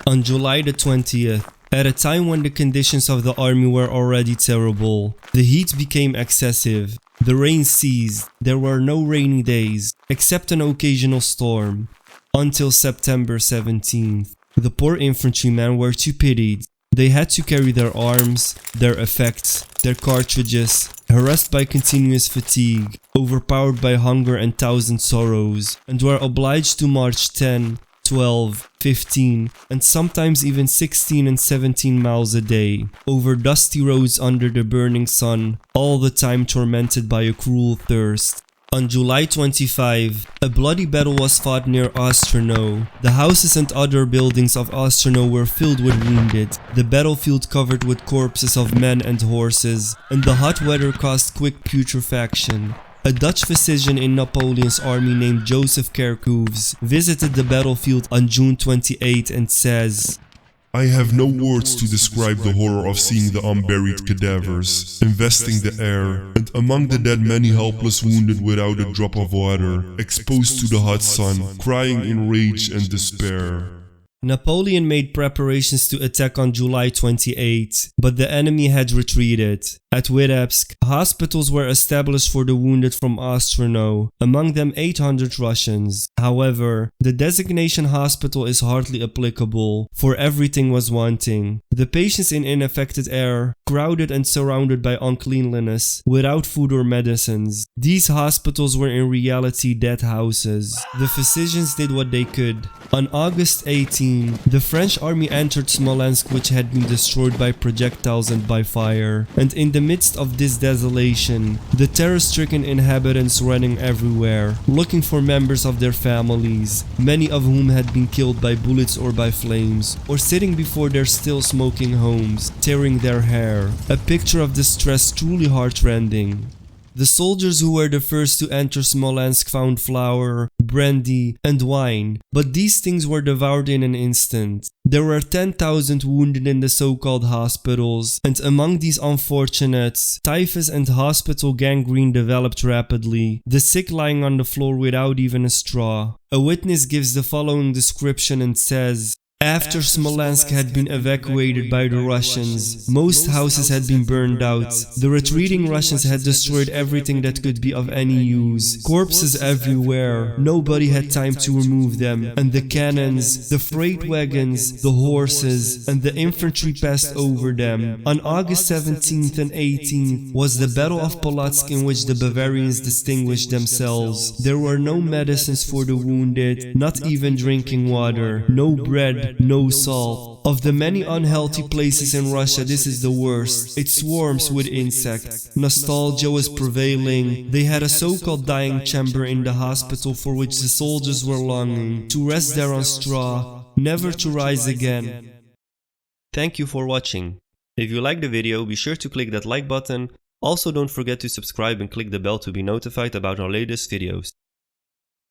On July the 20th, at a time when the conditions of the army were already terrible, the heat became excessive, the rain ceased, there were no rainy days, except an occasional storm, until September 17th. The poor infantrymen were too pitied. They had to carry their arms, their effects, their cartridges, harassed by continuous fatigue, overpowered by hunger and thousand sorrows, and were obliged to march 10, 12, 15, and sometimes even 16 and 17 miles a day, over dusty roads under the burning sun, all the time tormented by a cruel thirst. On July 25, a bloody battle was fought near Ostrano. The houses and other buildings of Ostrano were filled with wounded, the battlefield covered with corpses of men and horses, and the hot weather caused quick putrefaction. A Dutch physician in Napoleon's army named Joseph Kerkhoves visited the battlefield on June 28 and says, "I have no words to describe the horror of seeing the unburied cadavers, investing the air, and among the dead many helpless wounded without a drop of water, exposed to the hot sun, crying in rage and despair." Napoleon made preparations to attack on July 28, but the enemy had retreated. At Vitebsk, hospitals were established for the wounded from Ostrano, among them 800 Russians. However, the designation hospital is hardly applicable, for everything was wanting. The patients in unaffected air, crowded and surrounded by uncleanliness, without food or medicines. These hospitals were in reality dead houses. The physicians did what they could. On August 18, the French army entered Smolensk, which had been destroyed by projectiles and by fire, and in the midst of this desolation, the terror-stricken inhabitants running everywhere, looking for members of their families, many of whom had been killed by bullets or by flames, or sitting before their still smoking homes, tearing their hair, a picture of distress truly heartrending. The soldiers who were the first to enter Smolensk found flour, brandy, and wine, but these things were devoured in an instant. There were 10,000 wounded in the so-called hospitals, and among these unfortunates, typhus and hospital gangrene developed rapidly, the sick lying on the floor without even a straw. A witness gives the following description and says, "After Smolensk had been evacuated by the Russians, most houses had been burned out. The retreating Russians had destroyed everything that could be of any use. Corpses everywhere. Nobody had time to remove them. And the cannons, the freight wagons, the horses, and the infantry passed over them. On August 17th and 18th was the Battle of Polotsk, in which the Bavarians distinguished themselves. There were no medicines for the wounded, not even drinking water, no bread, no salt. Of the many unhealthy places in Russia, this is the worst. It swarms with insects. Nostalgia was prevailing. They had a so-called dying chamber in the hospital for which the soldiers were longing, to rest there on straw, never to rise again." Thank you for watching. If you liked the video, be sure to click that like button. Also, don't forget to subscribe and click the bell to be notified about our latest videos.